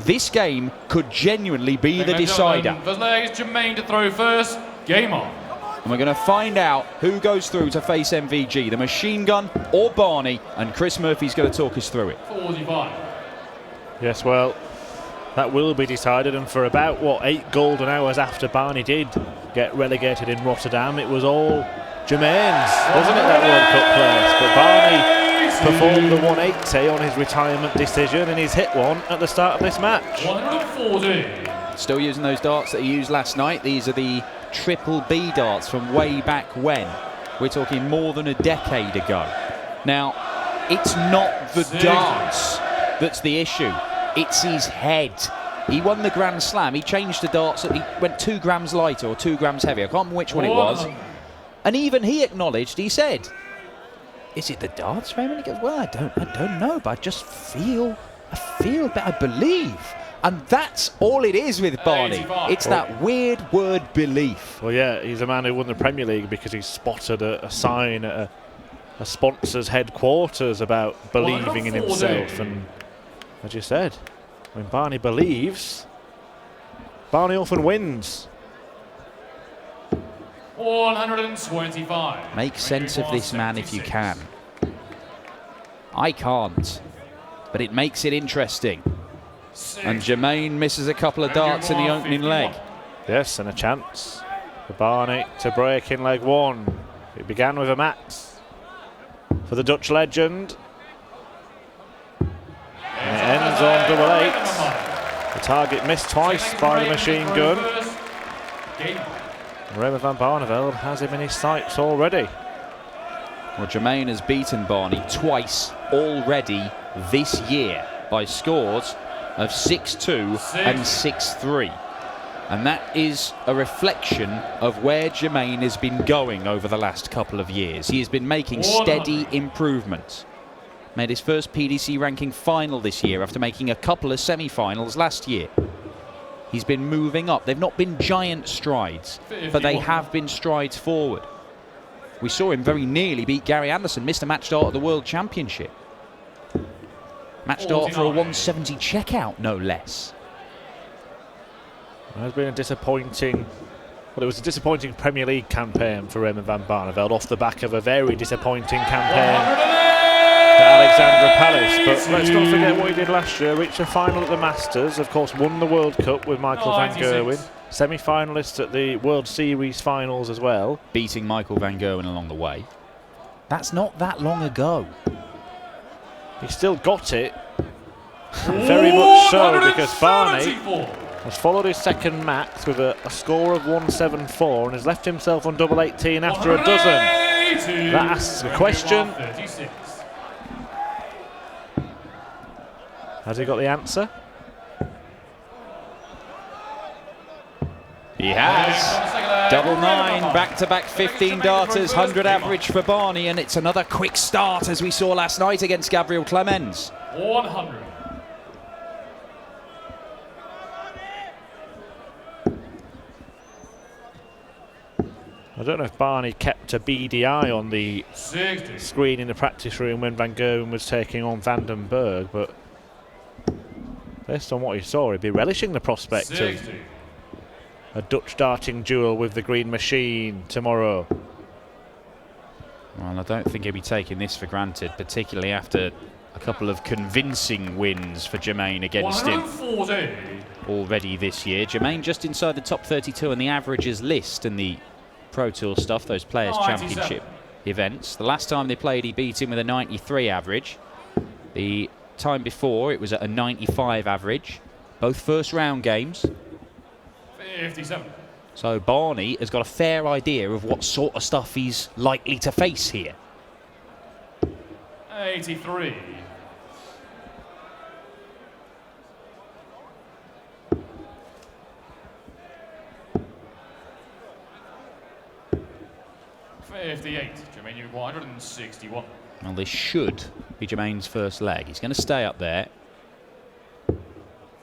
this game could genuinely be the decider. First leg is Jermaine to throw first. Game on. And we're going to find out who goes through to face MVG, the Machine Gun or Barney, and Chris Murphy's going to talk us through it. 45. Yes, well, that will be decided, and for about, 8 golden hours after Barney did get relegated in Rotterdam, it was all Jermaine's, wasn't it, that World Cup place? But Barney performed the 180 on his retirement decision, and he's hit one at the start of this match. 140. Still using those darts that he used last night. These are the Triple B darts from way back when. We're talking more than a decade ago. Now, it's not the darts that's the issue. It's his head. He won the Grand Slam. He changed the darts. He went 2 grams lighter or 2 grams heavier. I can't remember which one it was. And even he acknowledged, he said, "Is it the darts, Raymond?" He goes, "Well, I don't know, but I just feel, I believe." And that's all it is with Barney. It's that weird word, belief. Well, yeah, he's a man who won the Premier League because he spotted a sign at a sponsor's headquarters about believing in himself. And as you said, when Barney believes, Barney often wins. 125. Make sense of this man if you can. I can't, but it makes it interesting. And Jermaine misses a couple of darts in the opening leg. Yes, and a chance for Barney to break in leg 1. It began with a max for the Dutch legend. And it ends on double 8. The target missed twice by the machine gun. Raymond van Barneveld has him in his sights already. Well, Jermaine has beaten Barney twice already this year by scores of 6-2 and 6-3. And that is a reflection of where Jermaine has been going over the last couple of years. He has been making steady improvements. Made his first PDC ranking final this year after making a couple of semi-finals last year. He's been moving up. They've not been giant strides, but they have been strides forward. We saw him very nearly beat Gary Anderson, missed a match start at the World Championship. Match start for a 170 checkout, no less. It has been a disappointing, well, it was a disappointing Premier League campaign for Raymond van Barneveld off the back of a very disappointing campaign at Alexandra Palace. But let's not forget what he did last year. Reached a final at the Masters, of course won the World Cup with Michael van Gerwen. Semi-finalist at the World Series finals as well. Beating Michael van Gerwen along the way. That's not that long ago. He still got it. Very much so, because Barney has followed his second max with a score of 174 and has left himself on double 18 after a dozen. That asks a question. Has he got the answer? He has. Double 9, back-to-back 15 darters, 100 average for Barney, and it's another quick start as we saw last night against Gabriel Clemens. 100. I don't know if Barney kept a beady eye on the screen in the practice room when Van Gerwen was taking on Vandenberg, but based on what he saw, he'd be relishing the prospect of a Dutch darting duel with the Green Machine tomorrow. Well, I don't think he'll be taking this for granted, particularly after a couple of convincing wins for Jermaine against him already this year. Jermaine just inside the top 32 on the averages list in the Pro Tour stuff, those Players' Championship events. The last time they played, he beat him with a 93 average. The time before, it was at a 95 average. Both first round games. 57. So Barney has got a fair idea of what sort of stuff he's likely to face here. 83. Jermaine 161. Well, this should be Jermaine's first leg. He's going to stay up there.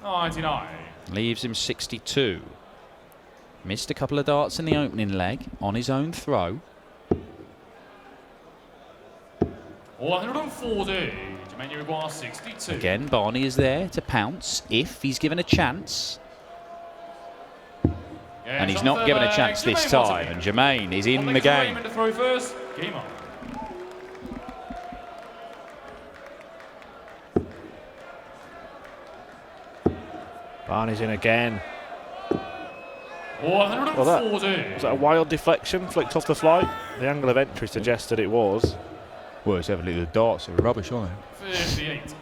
99. Leaves him 62. Missed a couple of darts in the opening leg on his own throw. 140. Jermaine, you require 62. Again, Barney is there to pounce if he's given a chance. And he's not given a chance this time. And Jermaine is in the game. To throw first. Game on. Barney's in again. 140. Was that a wild deflection flicked off the flight? The angle of entry suggested it was. Well, it's evidently the darts are rubbish, aren't they? 58.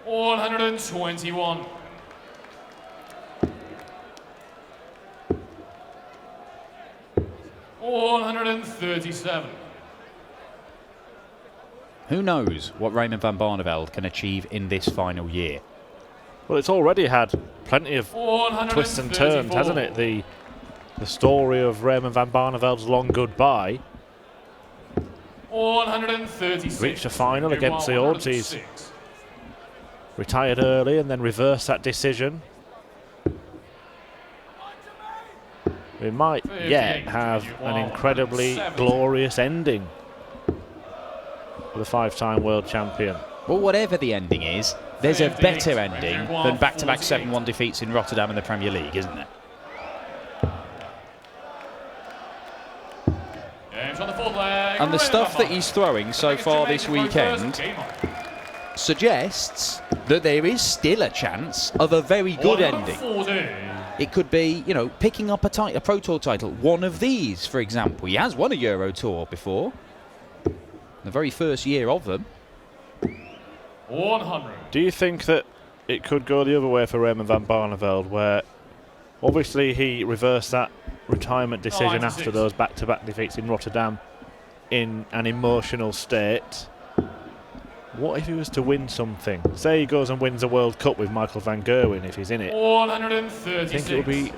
$121. $137. Who knows what Raymond van Barneveld can achieve in this final year? Well, it's already had plenty of twists and turns, hasn't it? The story of Raymond van Barneveld's long goodbye. 136. Reached a final against the odds. He's retired early and then reversed that decision. We might yet have an incredibly glorious ending for the 5-time world champion. Well, whatever the ending is, there's a better ending than back-to-back 7-1 defeats in Rotterdam in the Premier League, isn't there? And the stuff that he's throwing so far this weekend suggests that there is still a chance of a very good ending. It could be, you know, picking up a Pro Tour title. One of these, for example. He has won a Euro Tour before. The very first year of them. 100. Do you think that it could go the other way for Raymond van Barneveld, where obviously he reversed that retirement decision after those back-to-back defeats in Rotterdam in an emotional state? What if he was to win something? Say he goes and wins a World Cup with Michael van Gerwen if he's in it. 136. I think it would be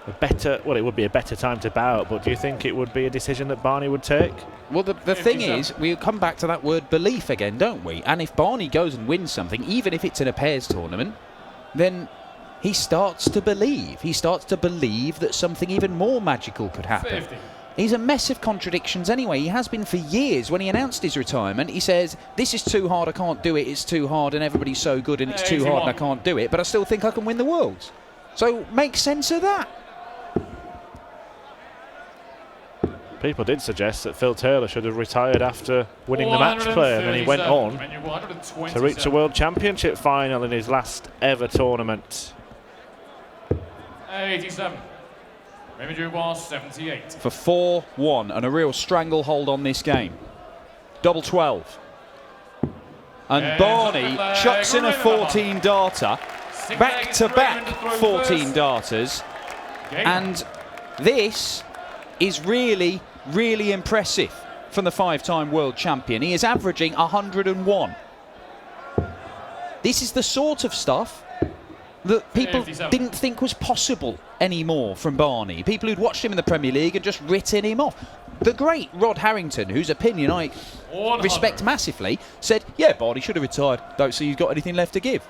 a better, well, it would be a better time to bow out, but do you think it would be a decision that Barney would take? Well, the thing is, we come back to that word belief again, don't we? And if Barney goes and wins something, even if it's in a pairs tournament, then he starts to believe. He starts to believe that something even more magical could happen. 50. He's a mess of contradictions anyway. He has been for years. When he announced his retirement, he says, this is too hard, I can't do it, it's too hard, and everybody's so good, and it's too hard, and I can't do it, but I still think I can win the Worlds. So make sense of that. People did suggest that Phil Taylor should have retired after winning the match play, and then he went on to reach a World Championship final in his last ever tournament. 87. Remember, was 78. For 4-1 and a real stranglehold on this game. Double 12. And Barney chucks in a 14 darter, back-to-back 14 darters, and this is really, really impressive from the 5-time world champion. He is averaging 101. This is the sort of stuff that people didn't think was possible anymore from Barney. People who'd watched him in the Premier League and just written him off. The great Rod Harrington, whose opinion I respect massively, said, yeah, Barney should have retired. Don't see he's got anything left to give.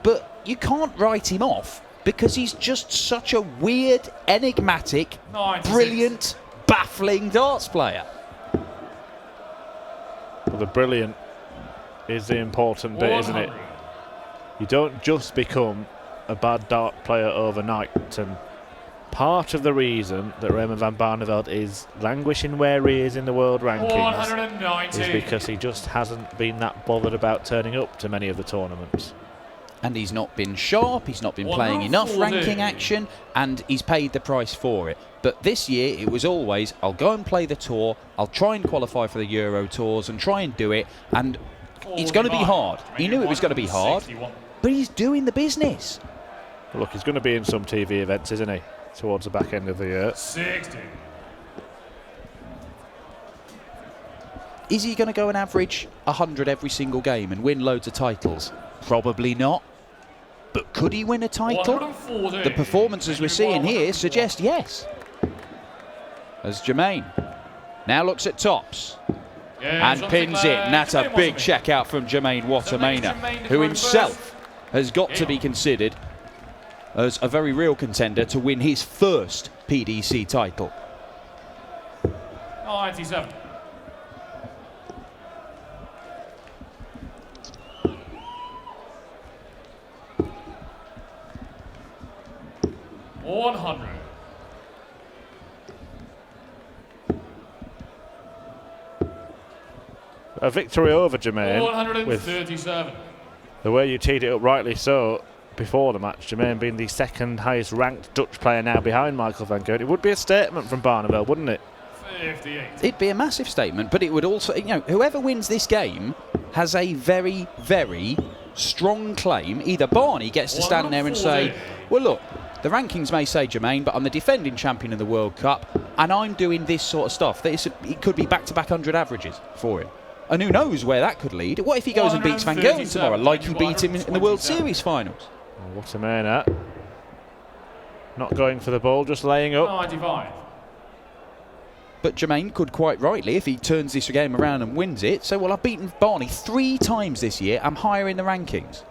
But you can't write him off because he's just such a weird, enigmatic, 96. brilliant, baffling darts player. Well, the brilliant is the important bit, isn't it? You don't just become a bad dart player overnight, and part of the reason that Raymond van Barneveld is languishing where he is in the world rankings is because he just hasn't been that bothered about turning up to many of the tournaments. And he's not been sharp, he's not been playing enough ranking action, and he's paid the price for it. But this year it was always, I'll go and play the tour, I'll try and qualify for the Euro tours and try and do it, and it's going to be hard. He knew it was going to be hard, but he's doing the business. Well, look, he's going to be in some TV events, isn't he, towards the back end of the year. 60. Is he going to go and average 100 every single game and win loads of titles? Probably not. But could he win a title? The performances we're seeing here suggest yes. As Jermaine now looks at tops and pins it, and that's a big check out from Jermaine Wattimena, who himself has got to be considered as a very real contender to win his first PDC title. 97. $100. A victory over Jermaine. 137. The way you teed it up, rightly so, before the match, Jermaine being the second highest ranked Dutch player now behind Michael van Gerwen. It would be a statement from Barneveld, wouldn't it? 58. It'd be a massive statement, but it would also, whoever wins this game has a very, very strong claim. Either Barney gets to stand there and say, well, look, the rankings may say Jermaine, but I'm the defending champion of the World Cup, and I'm doing this sort of stuff. It could be back-to-back 100 averages for him. And who knows where that could lead. What if he goes and beats Van Gerwen tomorrow, like he beat him in the World Series finals? Wattimena not going for the ball, just laying up. 95. But Jermaine could quite rightly, if he turns this game around and wins it, say, well, I've beaten Barney 3 times this year, I'm higher in the rankings.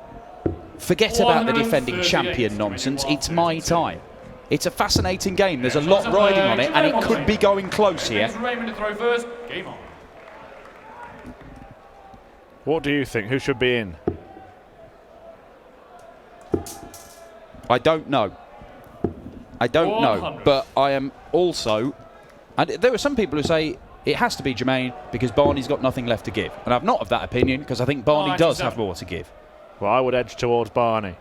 Forget about the defending champion nonsense, it's my time. It's a fascinating game, there's a lot riding on it, and it could be going close here. Raymond to throw first. Game on. What do you think? Who should be in? I don't know. I don't know, but I am also... And there are some people who say it has to be Jermaine because Barney's got nothing left to give. And I'm not of that opinion because I think Barney does have more to give. Well, I would edge towards Barney.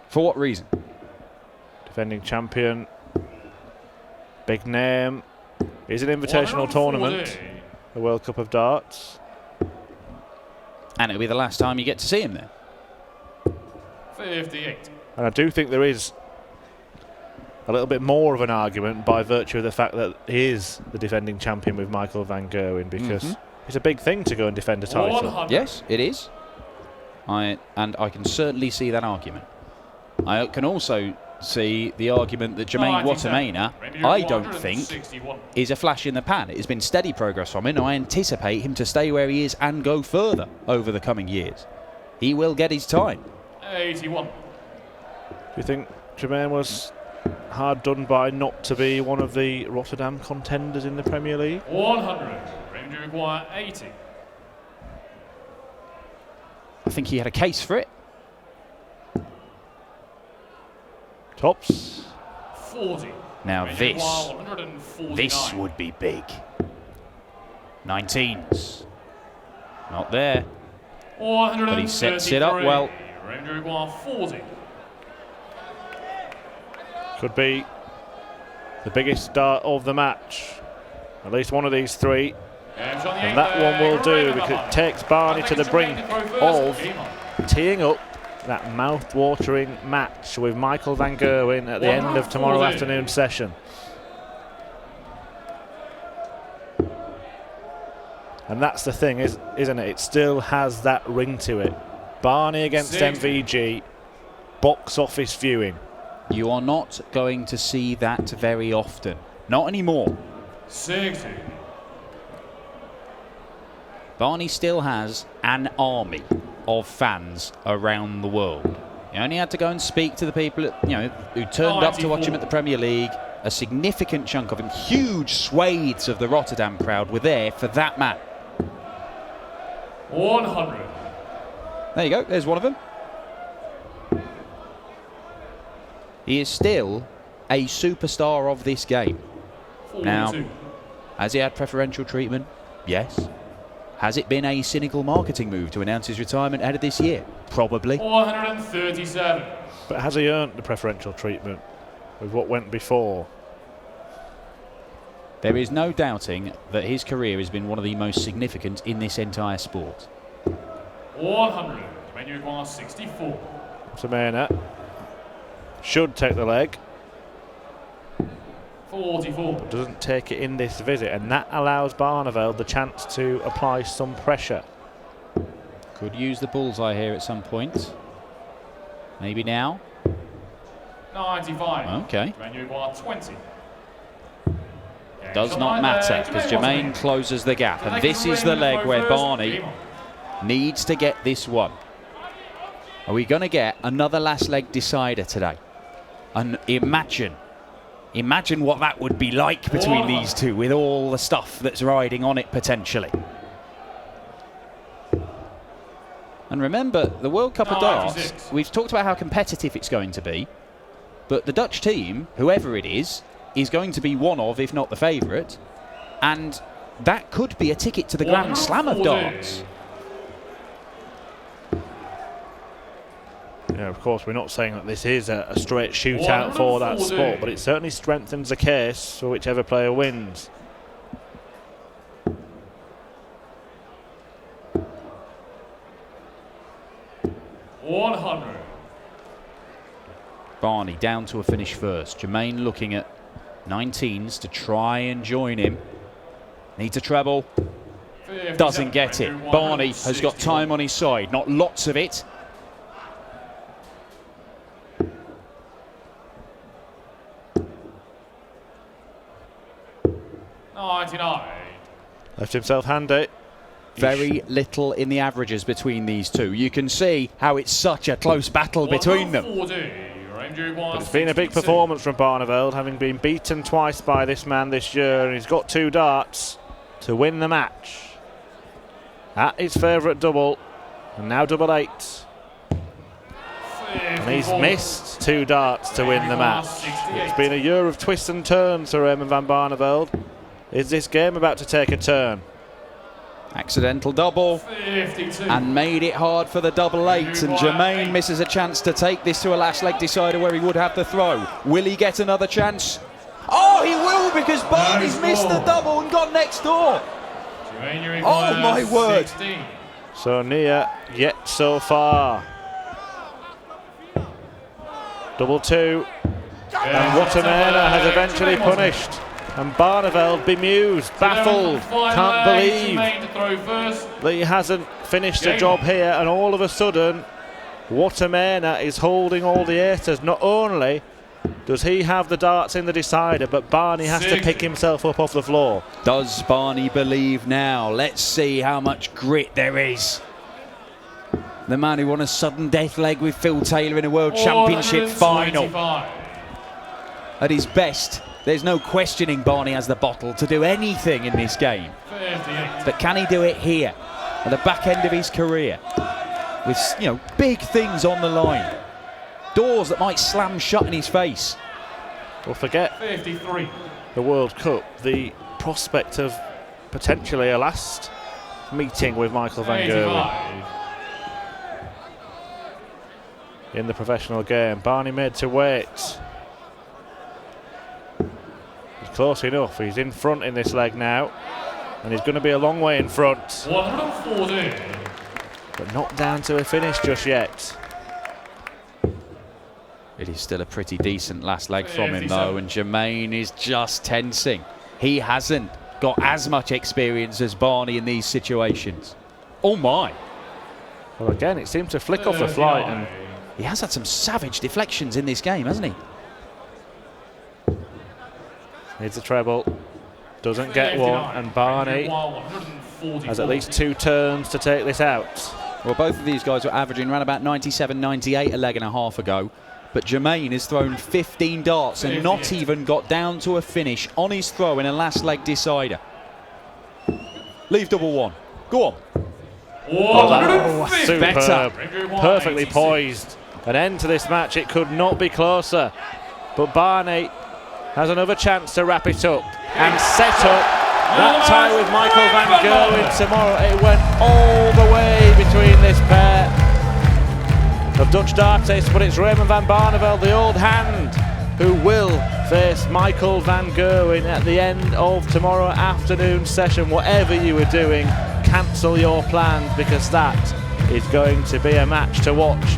For what reason? Defending champion. Big name. Is an invitational tournament. The World Cup of Darts. And it'll be the last time you get to see him there. 58. And I do think there is a little bit more of an argument by virtue of the fact that he is the defending champion with Michael van Gerwen, because it's a big thing to go and defend a title. 100. Yes, it is. And I can certainly see that argument. I can also see the argument that Jermaine Wattimena, I don't think, is a flash in the pan. It has been steady progress from him, and I anticipate him to stay where he is and go further over the coming years. He will get his time. 81. Do you think Jermaine was hard done by not to be one of the Rotterdam contenders in the Premier League? 100. Raymond to require 80. I think he had a case for it. Tops. 40. Now Raymond this would be big. 19s. Not there. But he sets it up well. Raymond to require 40. Could be the biggest start of the match. At least one of these 3. And that one will do, because it takes Barney to the brink of teeing up that mouth-watering match with Michael van Gerwen at the end of tomorrow afternoon's session. And that's the thing, isn't it? It still has that ring to it. Barney against MVG, box office viewing. You are not going to see that very often. Not anymore. 60. Barney still has an army of fans around the world. You only had to go and speak to the people who turned up to watch him at the Premier League. A significant chunk of them, huge swathes of the Rotterdam crowd were there for that match. 100. There you go, there's one of them. He is still a superstar of this game. 42. Now, has he had preferential treatment? Yes. Has it been a cynical marketing move to announce his retirement ahead of this year? Probably. 137. But has he earned the preferential treatment with what went before? There is no doubting that his career has been one of the most significant in this entire sport. 100. Menu requires 64. Wattimena should take the leg. 44. Doesn't take it in this visit, and that allows Barneveld the chance to apply some pressure. Could use the bullseye here at some point. Maybe now. 95. Okay. Menu requires 20. Does not matter, because Jermaine closes the gap, and this is the leg where Barney needs to get this one. Are we going to get another last leg decider today? And imagine what that would be like between these two, with all the stuff that's riding on it potentially. And remember, the World Cup of Darts, we've talked about how competitive it's going to be, but the Dutch team, whoever it is going to be one of, if not the favourite, and that could be a ticket to the Grand Slam of darts. Yeah, of course, we're not saying that this is a straight shootout for that sport, but it certainly strengthens the case for whichever player wins. Barney down to a finish first. Jermaine looking at 19s to try and join him. Needs a treble. Doesn't get it. Barney has got time on his side. Not lots of it. Left himself handy. Very little in the averages between these two. You can see how it's such a close battle between them. But it's been a big performance from Barneveld, having been beaten twice by this man this year, and he's got 2 darts to win the match. At his favourite double, and now double 8. And he's missed 2 darts to win the match. It's been a year of twists and turns for Raymond van Barneveld. Is this game about to take a turn? Accidental double, 52. and made it hard for the double 8, and Jermaine misses a chance to take this to a last leg decider where he would have the throw. Will he get another chance? Oh, he will, because Barney's missed the double and got next door. Oh my word. 16. So near, yet so far. Double 2, and Wattimena has eventually punished. And Barneveld bemused, baffled, can't believe that he hasn't finished the job here, and all of a sudden Wattimena is holding all the aces. Not only does he have the darts in the decider, but Barney has to pick himself up off the floor. Does Barney believe now? Let's see how much grit there is. The man who won a sudden death leg with Phil Taylor in a World Championship final. At his best, there's no questioning Barney has the bottle to do anything in this game. 58. But can he do it here, at the back end of his career, with, you know, big things on the line, doors that might slam shut in his face? Well, forget 53. the World Cup, the prospect of potentially a last meeting with Michael van Gerwen 85. in the professional game. Barney made to wait. He's close enough. He's in front in this leg now, and he's going to be a long way in front, 140. but not down to a finish just yet. It is still a pretty decent last leg from him though, and Jermaine is just tensing. He hasn't got as much experience as Barney in these situations. Oh my. Well, again, it seemed to flick off the flight, and He has had some savage deflections in this game, hasn't he? needs a treble. Doesn't get one, and Barney has at least 2 turns to take this out. Well, both of these guys were averaging around about 97, 98 a leg and a half ago. But Jermaine has thrown 15 darts and not even got down to a finish on his throw in a last leg decider. Leave double 1. Go on. Superb. Better. Perfectly poised. An end to this match. It could not be closer. But Barney has another chance to wrap it up and set up that tie with Michael van Gerwen tomorrow. It went all the way between this pair of Dutch dartists, but it's Raymond van Barneveld, the old hand, who will face Michael van Gerwen at the end of tomorrow afternoon session. Whatever you were doing, cancel your plans, because that is going to be a match to watch